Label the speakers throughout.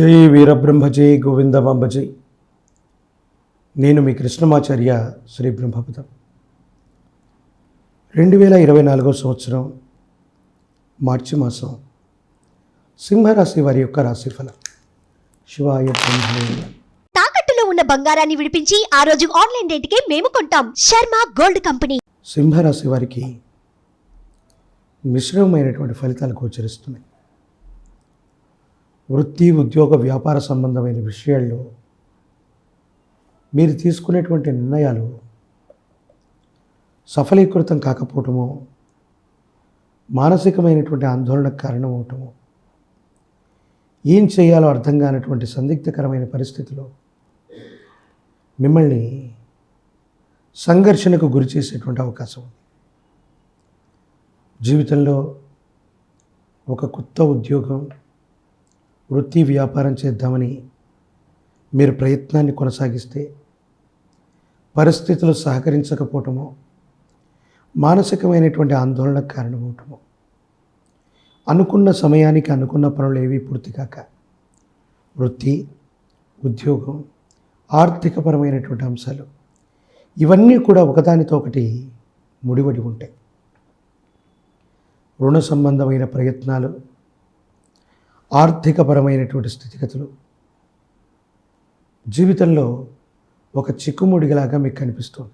Speaker 1: జై వీరబ్రహ్మజై గోవిందమాంబజై. నేను మీ కృష్ణమాచార్య శ్రీ బ్రహ్మపదం. 2024 సంవత్సరం మార్చి మాసం సింహరాశి వారి యొక్క రాశిఫలం. శివాయ బ్రహ్మణే.
Speaker 2: తాకట్టులో ఉన్న బంగారాన్ని విడిపించి ఆ రోజు ఆన్లైన్ రేటుకే మేము కొంటాం. Sharma gold company.
Speaker 1: సింహరాశి వారికి మిశ్రమమైనటువంటి ఫలితాలు గోచరిస్తున్నాయి. వృత్తి, ఉద్యోగ, వ్యాపార సంబంధమైన విషయాల్లో మీరు తీసుకునేటువంటి నిర్ణయాలు సఫలీకృతం కాకపోవటమో, మానసికమైనటువంటి ఆందోళనకు కారణమవటమో, ఏం చేయాలో అర్థం కానటువంటి సందిగ్ధకరమైన పరిస్థితిలో మిమ్మల్ని సంఘర్షణకు గురి చేసేటువంటి అవకాశం ఉంది. జీవితంలో ఒక కొత్త ఉద్యోగం, వృత్తి, వ్యాపారం చేద్దామని మీరు ప్రయత్నాన్ని కొనసాగిస్తే పరిస్థితులు సహకరించకపోవటమో, మానసికమైనటువంటి ఆందోళనకు కారణమవటమో, అనుకున్న సమయానికి అనుకున్న పనులు ఏవి పూర్తి కాక వృత్తి, ఉద్యోగం, ఆర్థికపరమైనటువంటి అంశాలు ఇవన్నీ కూడా ఒకదానితో ఒకటి ముడిపడి ఉంటాయి. రుణ సంబంధమైన ప్రయత్నాలు, ఆర్థికపరమైనటువంటి స్థితిగతులు జీవితంలో ఒక చిక్కుముడిలాగా మీకు కనిపిస్తుంది.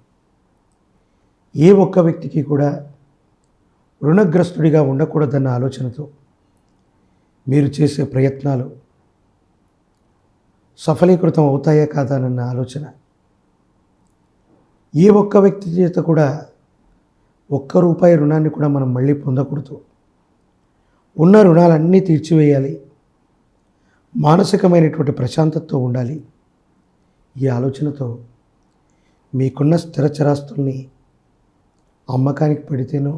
Speaker 1: ఏ ఒక్క వ్యక్తికి కూడా రుణగ్రస్తుడిగా ఉండకూడదన్న ఆలోచనతో మీరు చేసే ప్రయత్నాలు సఫలీకృతం అవుతాయా కాదానన్న ఆలోచన, ఏ ఒక్క వ్యక్తి చేత కూడా ₹1 రుణాన్ని కూడా మనం మళ్ళీ పొందకూడదు, ఉన్న రుణాలన్నీ తీర్చివేయాలి, మానసికమైనటువంటి ప్రశాంతతతో ఉండాలి. ఈ ఆలోచనతో మీకున్న స్థిరచరాస్తుల్ని అమ్మకానికి పెడితేనో,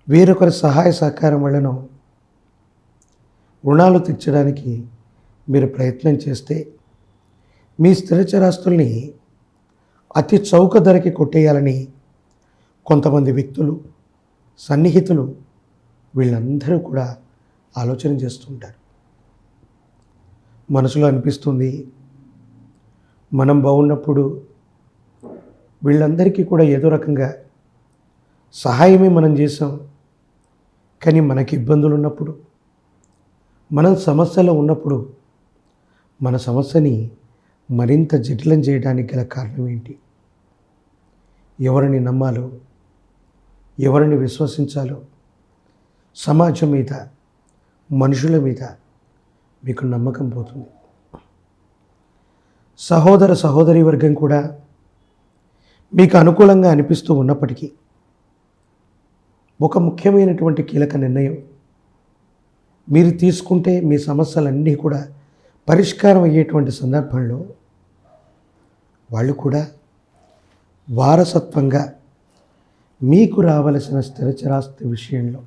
Speaker 1: వేరొకరి సహాయ సహకారం వల్లనో రుణాలు తీర్చడానికి మీరు ప్రయత్నం చేస్తే మీ స్థిరచరాస్తుల్ని అతి చౌక ధరకి కొట్టేయాలని కొంతమంది వ్యక్తులు, సన్నిహితులు వీళ్ళందరూ కూడా ఆలోచన చేస్తుంటారు. మనసులో అనిపిస్తుంది, మనం బాగున్నప్పుడు వీళ్ళందరికీ కూడా ఏదో రకంగా సహాయమే మనం చేసాం, కానీ మనకి ఇబ్బందులు ఉన్నప్పుడు, మనం సమస్యలో ఉన్నప్పుడు మన సమస్యని మరింత జటిలం చేయడానికి గల కారణం ఏంటి? ఎవరిని నమ్మాలో, ఎవరిని విశ్వసించాలో సమాజం మీద, మనుషుల మీద మీకు నమ్మకం పోతుంది. సహోదర సహోదరి వర్గం కూడా మీకు అనుకూలంగా అనిపిస్తూ ఉన్నప్పటికీ ఒక ముఖ్యమైనటువంటి కీలక నిర్ణయం మీరు తీసుకుంటే మీ సమస్యలన్నీ కూడా పరిష్కారం అయ్యేటువంటి సందర్భంలో వాళ్ళు కూడా వారసత్వంగా మీకు రావలసిన స్థిరచరాస్తి విషయంలో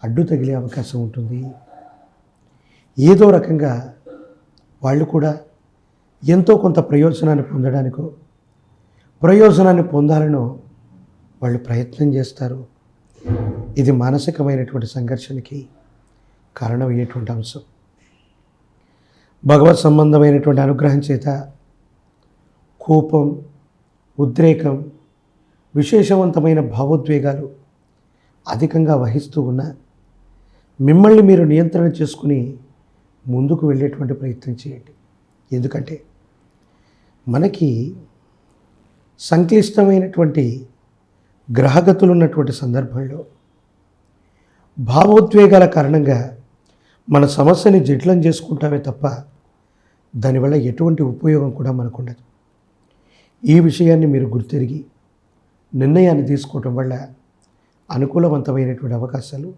Speaker 1: అడ్డు తగిలే అవకాశం ఉంటుంది. ఏదో రకంగా వాళ్ళు కూడా ఎంతో కొంత ప్రయోజనాన్ని పొందడానికో, ప్రయోజనాన్ని పొందాలనో వాళ్ళు ప్రయత్నం చేస్తారు. ఇది మానసికమైనటువంటి సంఘర్షణకి కారణమయ్యేటువంటి అంశం. భగవత్ సంబంధమైనటువంటి అనుగ్రహం చేత కోపం, ఉద్రేకం, విశేషవంతమైన భావోద్వేగాలు అధికంగా వహిస్తూ ఉన్న మిమ్మల్ని మీరు నియంత్రణ చేసుకుని ముందుకు వెళ్ళేటువంటి ప్రయత్నం చేయండి. ఎందుకంటే మనకి సంక్లిష్టమైనటువంటి గ్రహగతులు ఉన్నటువంటి సందర్భంలో భావోద్వేగాల కారణంగా మన సమస్యని జటిలం చేసుకుంటామే తప్ప దానివల్ల ఎటువంటి ఉపయోగం కూడా మనకు ఉండదు. ఈ విషయాన్ని మీరు గుర్తెరిగి నిర్ణయాన్ని తీసుకోవటం వల్ల అనుకూలవంతమైనటువంటి అవకాశాలు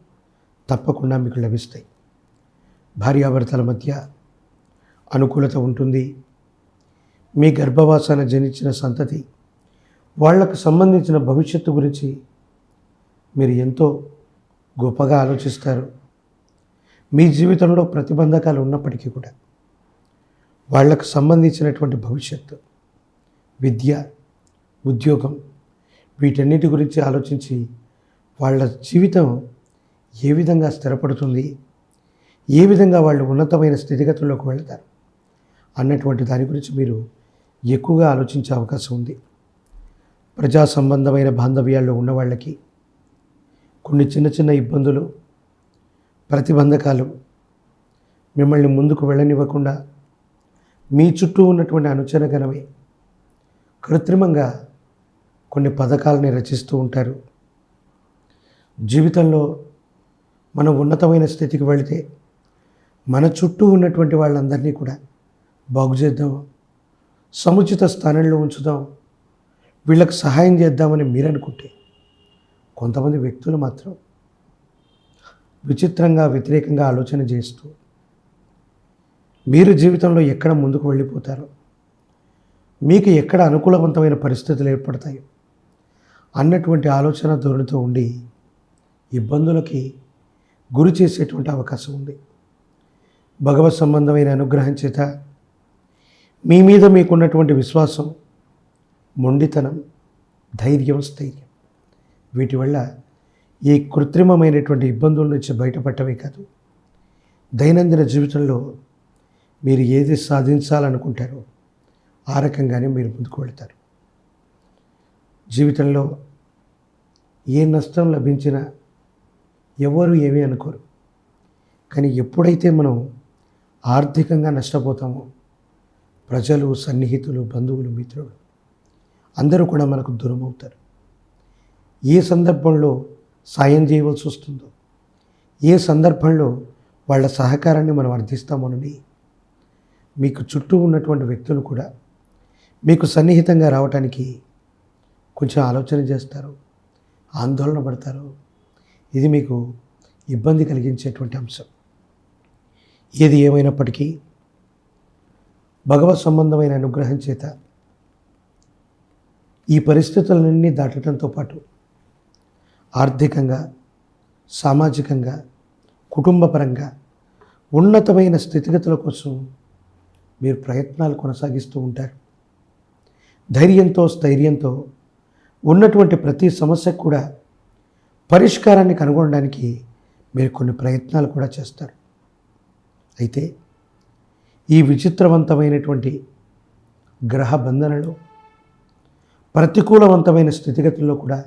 Speaker 1: తప్పకుండా మీకు లభిస్తాయి. భార్యాభర్తల మధ్య అనుకూలత ఉంటుంది. మీ గర్భవాసాన జనించిన సంతతి, వాళ్లకు సంబంధించిన భవిష్యత్తు గురించి మీరు ఎంతో గొప్పగా ఆలోచిస్తారు. మీ జీవితంలో ప్రతిబంధకాలు ఉన్నప్పటికీ కూడా వాళ్లకు సంబంధించినటువంటి భవిష్యత్తు, విద్య, ఉద్యోగం వీటన్నిటి గురించి ఆలోచించి వాళ్ళ జీవితం ఏ విధంగా స్థిరపడుతుంది, ఏ విధంగా వాళ్ళు ఉన్నతమైన స్థితిగతుల్లోకి వెళతారు అన్నటువంటి దాని గురించి మీరు ఎక్కువగా ఆలోచించే అవకాశం ఉంది. ప్రజా సంబంధమైన బాంధవ్యాల్లో ఉన్న వాళ్ళకి కొన్ని చిన్న చిన్న ఇబ్బందులు, ప్రతిబంధకాలు మిమ్మల్ని ముందుకు వెళ్ళనివ్వకుండా మీ చుట్టూ ఉన్నటువంటి అనుచరగణమే కృత్రిమంగా కొన్ని పథకాలని రచిస్తూ ఉంటారు. జీవితంలో మనం ఉన్నతమైన స్థితికి వెళితే మన చుట్టూ ఉన్నటువంటి వాళ్ళందరినీ కూడా బాగు చేద్దాం, సముచిత స్థానంలో ఉంచుదాం, వీళ్ళకి సహాయం చేద్దామని మీరు అనుకుంటే కొంతమంది వ్యక్తులు మాత్రం విచిత్రంగా వ్యతిరేకంగా ఆలోచన చేస్తూ మీరు జీవితంలో ఎక్కడ ముందుకు వెళ్ళిపోతారో, మీకు ఎక్కడ అనుకూలవంతమైన పరిస్థితులు ఏర్పడతాయో అన్నటువంటి ఆలోచన ధోరణితో ఉండి ఇబ్బందులకి గురి చేసేటువంటి అవకాశం ఉంది. భగవత్ సంబంధమైన అనుగ్రహం చేత మీ మీద మీకున్నటువంటి విశ్వాసం, మొండితనం, ధైర్యం, స్థైర్యం వీటి వల్ల ఈ కృత్రిమమైనటువంటి ఇబ్బందుల నుంచి బయటపడటమే కాదు, దైనందిన జీవితంలో మీరు ఏది సాధించాలనుకుంటారో ఆ రకంగానే మీరు ముందుకు వెళతారు. జీవితంలో ఏ నష్టం లభించినా ఎవరు ఏమీ అనుకోరు. కానీ ఎప్పుడైతే మనం ఆర్థికంగా నష్టపోతామో ప్రజలు, సన్నిహితులు, బంధువులు, మిత్రులు అందరూ కూడా మనకు దూరం అవుతారు. ఏ సందర్భంలో సాయం చేయవలసి వస్తుందో, ఏ సందర్భంలో వాళ్ళ సహకారాన్ని మనం అర్థిస్తామోనని మీకు చుట్టూ ఉన్నటువంటి వ్యక్తులు కూడా మీకు సన్నిహితంగా రావటానికి కొంచెం ఆలోచన చేస్తారు, ఆందోళన పడతారు. ఇది మీకు ఇబ్బంది కలిగించేటువంటి అంశం. ఏది ఏమైనప్పటికీ భగవత్ సంబంధమైన అనుగ్రహం చేత ఈ పరిస్థితులన్నీ దాటడంతో పాటు ఆర్థికంగా, సామాజికంగా, కుటుంబపరంగా ఉన్నతమైన స్థితిగతుల కోసం మీరు ప్రయత్నాలు కొనసాగిస్తూ ఉంటారు. ధైర్యంతో, స్థైర్యంతో ఉన్నటువంటి ప్రతి సమస్యకు కూడా పరిష్కారాన్ని కనుగొనడానికి మీరు కొన్ని ప్రయత్నాలు కూడా చేస్తారు. అయితే ఈ విచిత్రవంతమైనటువంటి గ్రహ బంధనలో, ప్రతికూలవంతమైన స్థితిగతుల్లో కూడా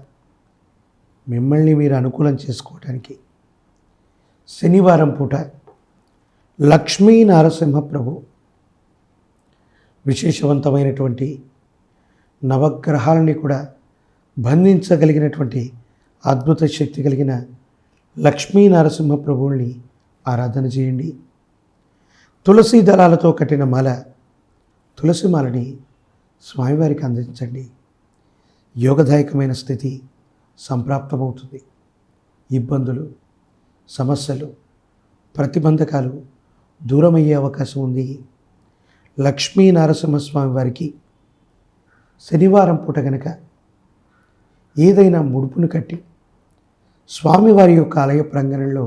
Speaker 1: మిమ్మల్ని మీరు అనుకూలం చేసుకోవడానికి శనివారం పూట లక్ష్మీ నారసింహ ప్రభు విశేషవంతమైనటువంటి నవగ్రహాలని కూడా బంధించగలిగినటువంటి అద్భుత శక్తి కలిగిన లక్ష్మీ నరసింహ ప్రభువుని ఆరాధన చేయండి. తులసి దళాలతో కట్టిన మాల, తులసి మాలని స్వామివారికి అందించండి. యోగదాయకమైన స్థితి సంప్రాప్తమవుతుంది. ఇబ్బందులు, సమస్యలు, ప్రతిబంధకాలు దూరమయ్యే అవకాశం ఉంది. లక్ష్మీ నరసింహస్వామి వారికి శనివారం పూట గనక ఏదైనా ముడుపును కట్టి స్వామివారి యొక్క ఆలయ ప్రాంగణంలో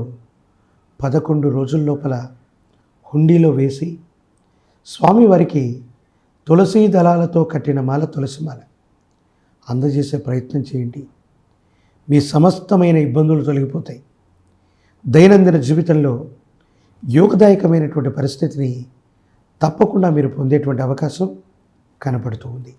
Speaker 1: 11 రోజుల లోపల హుండీలో వేసి స్వామివారికి తులసీ దళాలతో కట్టిన మాల, తులసి మాల అందజేసే ప్రయత్నం చేయండి. మీ సమస్తమైన ఇబ్బందులు తొలగిపోతాయి. దైనందిన జీవితంలో యోగదాయకమైనటువంటి పరిస్థితిని తప్పకుండా మీరు పొందేటువంటి అవకాశం కనపడుతూ ఉంది.